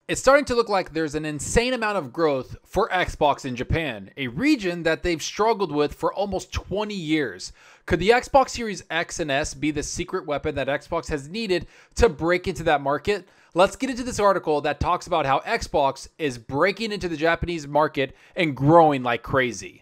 It's starting to look like there's an insane amount of growth for Xbox in Japan, a region that they've struggled with for almost 20 years. Could the Xbox Series X and S be the secret weapon that Xbox has needed to break into that market? Let's get into this article that talks about how Xbox is breaking into the Japanese market and growing like crazy.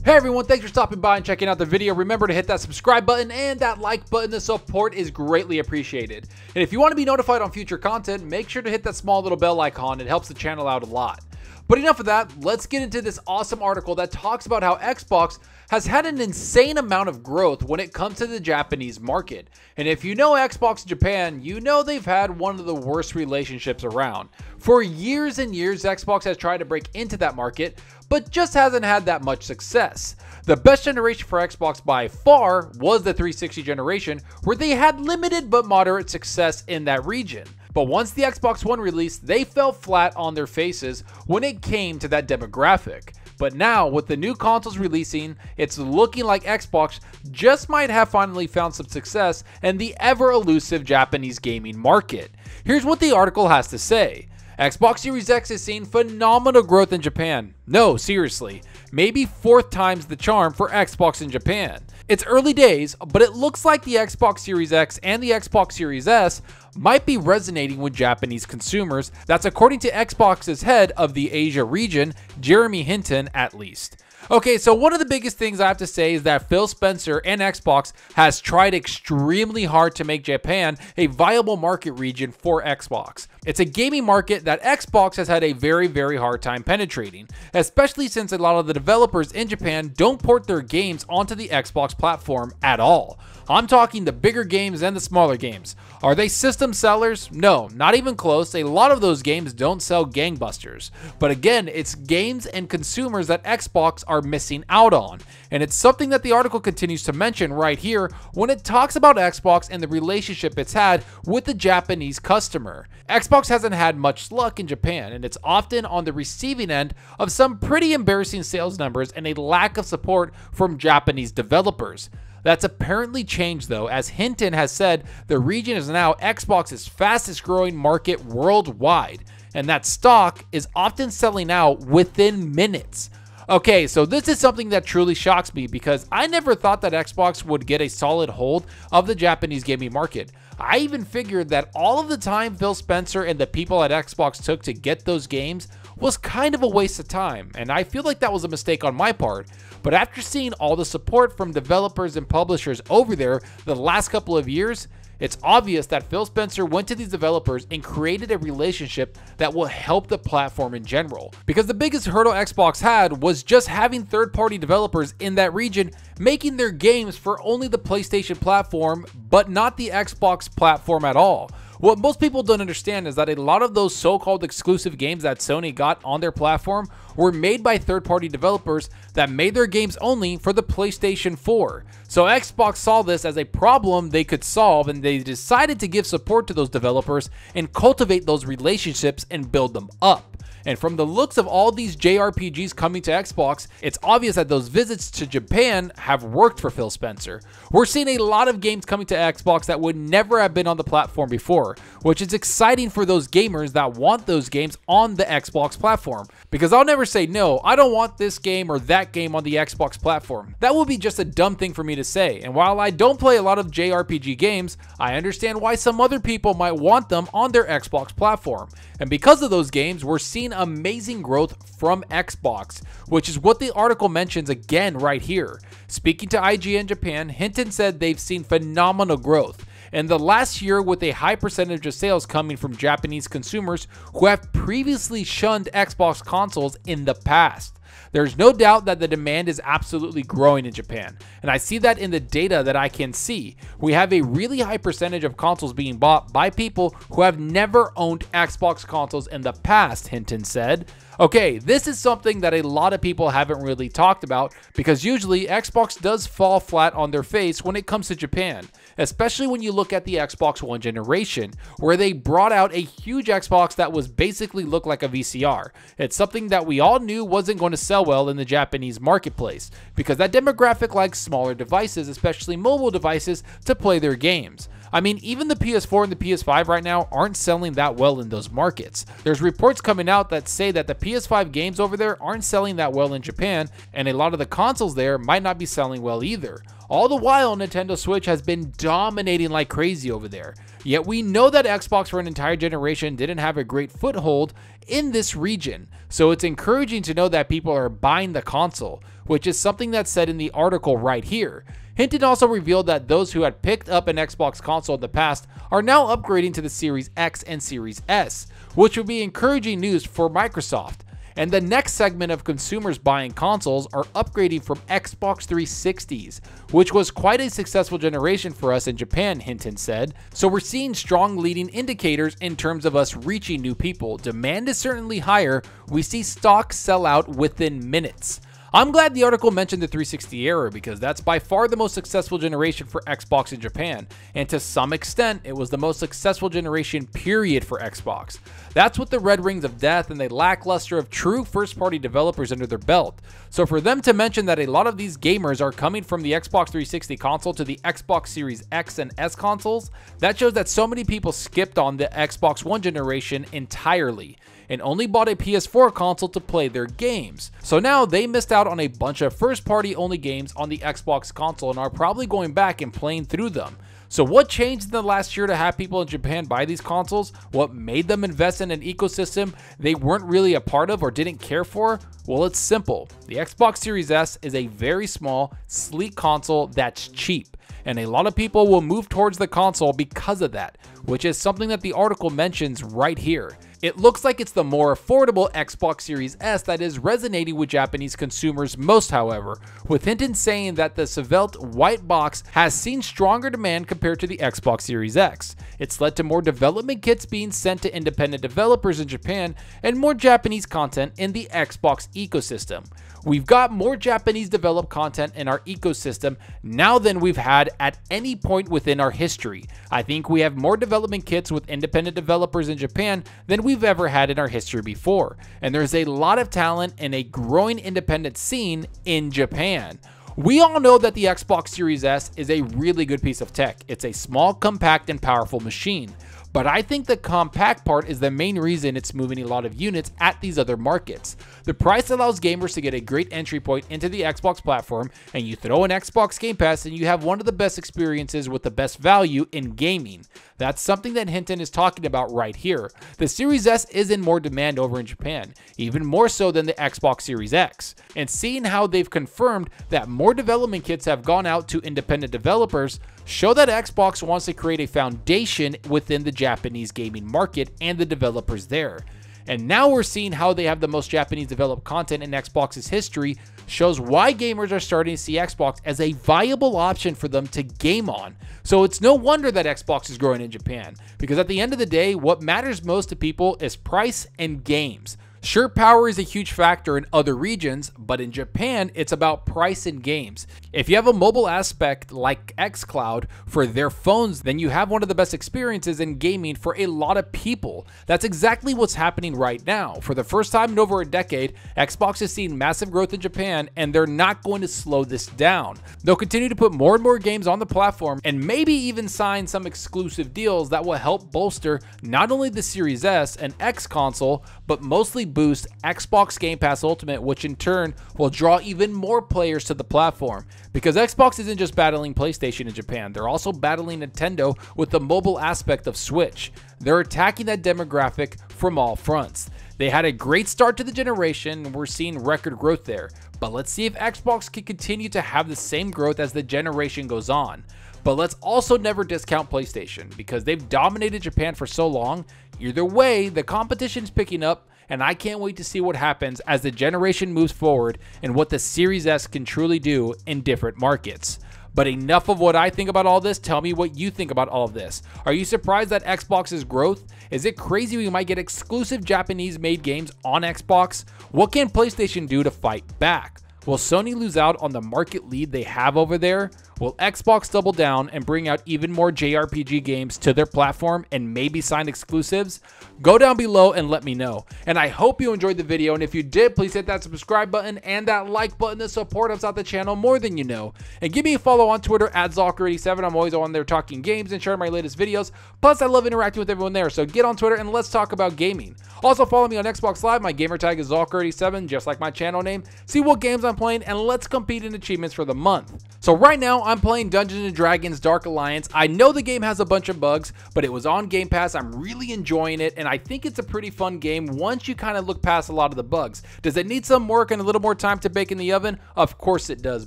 Hey everyone, thanks for stopping by and checking out the video. Remember to hit that subscribe button and that like button. The support is greatly appreciated. And if you want to be notified on future content, make sure to hit that small little bell icon. It helps the channel out a lot. But enough of that, let's get into this awesome article that talks about how Xbox has had an insane amount of growth when it comes to the Japanese market. And if you know Xbox Japan, you know they've had one of the worst relationships around. For years and years, Xbox has tried to break into that market, but just hasn't had that much success. The best generation for Xbox by far was the 360 generation, where they had limited but moderate success in that region. But once the Xbox One released, they fell flat on their faces when it came to that demographic. But now, with the new consoles releasing, it's looking like Xbox just might have finally found some success in the ever-elusive Japanese gaming market. Here's what the article has to say. Xbox Series X is seeing phenomenal growth in Japan. No, seriously, maybe 4th times the charm for Xbox in Japan. It's early days, but it looks like the Xbox Series X and the Xbox Series S might be resonating with Japanese consumers. That's according to Xbox's head of the Asia region, Jeremy Hinton, at least. Okay, so one of the biggest things I have to say is that Phil Spencer and Xbox has tried extremely hard to make Japan a viable market region for Xbox. It's a gaming market that Xbox has had a very hard time penetrating, especially since a lot of the developers in Japan don't port their games onto the Xbox platform at all. I'm talking the bigger games and the smaller games. Are they system sellers? No, not even close. A lot of those games don't sell gangbusters. But again, it's games and consumers that Xbox are missing out on. And it's something that the article continues to mention right here when it talks about Xbox and the relationship it's had with the Japanese customer. Xbox hasn't had much luck in Japan, and it's often on the receiving end of some pretty embarrassing sales numbers and a lack of support from Japanese developers. That's apparently changed though, as Hinton has said the region is now Xbox's fastest growing market worldwide, and that stock is often selling out within minutes. Okay, so this is something that truly shocks me because I never thought that Xbox would get a solid hold of the Japanese gaming market. I even figured that all of the time Phil Spencer and the people at Xbox took to get those games was kind of a waste of time, and I feel like that was a mistake on my part. But after seeing all the support from developers and publishers over there the last couple of years, it's obvious that Phil Spencer went to these developers and created a relationship that will help the platform in general. Because the biggest hurdle Xbox had was just having third-party developers in that region making their games for only the PlayStation platform, but not the Xbox platform at all. What most people don't understand is that a lot of those so-called exclusive games that Sony got on their platform were made by third-party developers that made their games only for the PlayStation 4. So Xbox saw this as a problem they could solve, and they decided to give support to those developers and cultivate those relationships and build them up. And from the looks of all these JRPGs coming to Xbox, it's obvious that those visits to Japan have worked for Phil Spencer. We're seeing a lot of games coming to Xbox that would never have been on the platform before, which is exciting for those gamers that want those games on the Xbox platform. Because I'll never say, no, I don't want this game or that game on the Xbox platform. That would be just a dumb thing for me to say. And while I don't play a lot of JRPG games, I understand why some other people might want them on their Xbox platform. And because of those games, we're seeing amazing growth from Xbox, which is what the article mentions again right here. Speaking to IGN Japan, Hinton said they've seen phenomenal growth in the last year, with a high percentage of sales coming from Japanese consumers who have previously shunned Xbox consoles in the past. There's no doubt that the demand is absolutely growing in Japan, and I see that in the data that I can see. We have a really high percentage of consoles being bought by people who have never owned Xbox consoles in the past, Hinton said. Okay, this is something that a lot of people haven't really talked about, because usually Xbox does fall flat on their face when it comes to Japan, especially when you look at the Xbox One generation, where they brought out a huge Xbox that was basically looked like a VCR. It's something that we all knew wasn't going to sell sell well in the Japanese marketplace, because that demographic likes smaller devices, especially mobile devices, to play their games. I mean, even the PS4 and the PS5 right now aren't selling that well in those markets. There's reports coming out that say that the PS5 games over there aren't selling that well in Japan, and a lot of the consoles there might not be selling well either. All the while, Nintendo Switch has been dominating like crazy over there. Yet we know that Xbox for an entire generation didn't have a great foothold in this region, so it's encouraging to know that people are buying the console, which is something that's said in the article right here. Hinton also revealed that those who had picked up an Xbox console in the past are now upgrading to the Series X and Series S, which would be encouraging news for Microsoft. And the next segment of consumers buying consoles are upgrading from Xbox 360s, which was quite a successful generation for us in Japan, Hinton said. So we're seeing strong leading indicators in terms of us reaching new people. Demand is certainly higher. We see stock sell out within minutes. I'm glad the article mentioned the 360 era, because that's by far the most successful generation for Xbox in Japan, and to some extent, it was the most successful generation period for Xbox. That's with the red rings of death and the lackluster of true first-party developers under their belt. So for them to mention that a lot of these gamers are coming from the Xbox 360 console to the Xbox Series X and S consoles, that shows that so many people skipped on the Xbox One generation entirely and only bought a PS4 console to play their games. So now they missed out on a bunch of first-party only games on the Xbox console and are probably going back and playing through them. So what changed in the last year to have people in Japan buy these consoles? What made them invest in an ecosystem they weren't really a part of or didn't care for? Well, it's simple. The Xbox Series S is a very small, sleek console that's cheap, and a lot of people will move towards the console because of that, which is something that the article mentions right here. It looks like it's the more affordable Xbox Series S that is resonating with Japanese consumers most, however, with Hinton saying that the Svelte white box has seen stronger demand compared to the Xbox Series X. It's led to more development kits being sent to independent developers in Japan and more Japanese content in the Xbox ecosystem. We've got more Japanese developed content in our ecosystem now than we've had at any point within our history. I think we have more development kits with independent developers in Japan than we've ever had in our history before. And there's a lot of talent and a growing independent scene in Japan. We all know that the Xbox Series S is a really good piece of tech. It's a small, compact, and powerful machine. But I think the compact part is the main reason it's moving a lot of units at these other markets. The price allows gamers to get a great entry point into the Xbox platform, and you throw an Xbox Game Pass and you have one of the best experiences with the best value in gaming. That's something that Hinton is talking about right here. The Series S is in more demand over in Japan, even more so than the Xbox Series X. And seeing how they've confirmed that more development kits have gone out to independent developers show that Xbox wants to create a foundation within the Japanese gaming market and the developers there. And now we're seeing how they have the most Japanese developed content in Xbox's history, shows why gamers are starting to see Xbox as a viable option for them to game on. So it's no wonder that Xbox is growing in Japan, because at the end of the day, what matters most to people is price and games. Sure, power is a huge factor in other regions, but in Japan, it's about price and games. If you have a mobile aspect like XCloud for their phones, then you have one of the best experiences in gaming for a lot of people. That's exactly what's happening right now. For the first time in over a decade, Xbox has seen massive growth in Japan, and they're not going to slow this down. They'll continue to put more and more games on the platform, and maybe even sign some exclusive deals that will help bolster not only the Series S and X console, but mostly boost Xbox Game Pass Ultimate, which in turn will draw even more players to the platform. Because Xbox isn't just battling PlayStation in Japan, they're also battling Nintendo with the mobile aspect of Switch. They're attacking that demographic from all fronts. They had a great start to the generation, and we're seeing record growth there. But let's see if Xbox can continue to have the same growth as the generation goes on. But let's also never discount PlayStation, because they've dominated Japan for so long. Either way, the competition's picking up, and I can't wait to see what happens as the generation moves forward and what the Series S can truly do in different markets. But enough of what I think about all this. Tell me what you think about all of this. Are you surprised at Xbox's growth? Is it crazy we might get exclusive Japanese-made games on Xbox? What can PlayStation do to fight back? Will Sony lose out on the market lead they have over there? Will Xbox double down and bring out even more JRPG games to their platform and maybe sign exclusives? Go down below and let me know. And I hope you enjoyed the video, and if you did, please hit that subscribe button and that like button to support us out the channel more than you know. And give me a follow on Twitter at Zalker87. I'm always on there talking games and sharing my latest videos. Plus, I love interacting with everyone there, so get on Twitter and let's talk about gaming. Also, follow me on Xbox Live. My gamertag is Zalker87, just like my channel name. See what games I'm playing, and let's compete in achievements for the month. So right now, I'm playing Dungeons & Dragons Dark Alliance. I know the game has a bunch of bugs, but it was on Game Pass. I'm really enjoying it, and I think it's a pretty fun game once you kind of look past a lot of the bugs. Does it need some work and a little more time to bake in the oven? Of course it does.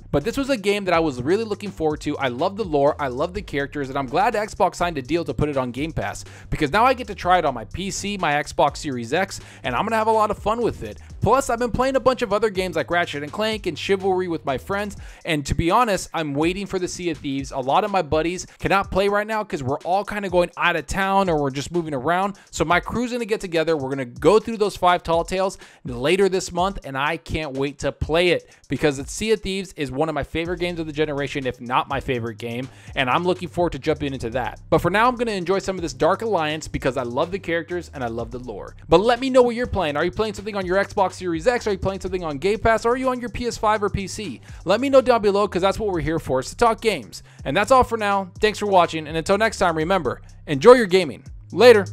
But this was a game that I was really looking forward to. I love the lore, I love the characters, and I'm glad Xbox signed a deal to put it on Game Pass, because now I get to try it on my PC, my Xbox Series X, and I'm gonna have a lot of fun with it. Plus, I've been playing a bunch of other games like Ratchet & Clank and Chivalry with my friends, and to be honest, I'm waiting for the Sea of Thieves. A lot of my buddies cannot play right now because we're all kind of going out of town or we're just moving around. So my crew's gonna get together. We're gonna go through those 5 Tall Tales later this month, and I can't wait to play it because Sea of Thieves is one of my favorite games of the generation, if not my favorite game, and I'm looking forward to jumping into that. But for now, I'm gonna enjoy some of this Dark Alliance because I love the characters and I love the lore. But let me know what you're playing. Are you playing something on your Xbox Series X? Are you playing something on Game Pass? Or are you on your PS5 or PC? Let me know down below because that's what we're here for, is to talk games. And that's all for now. Thanks for watching, and until next time, remember, enjoy your gaming. Later.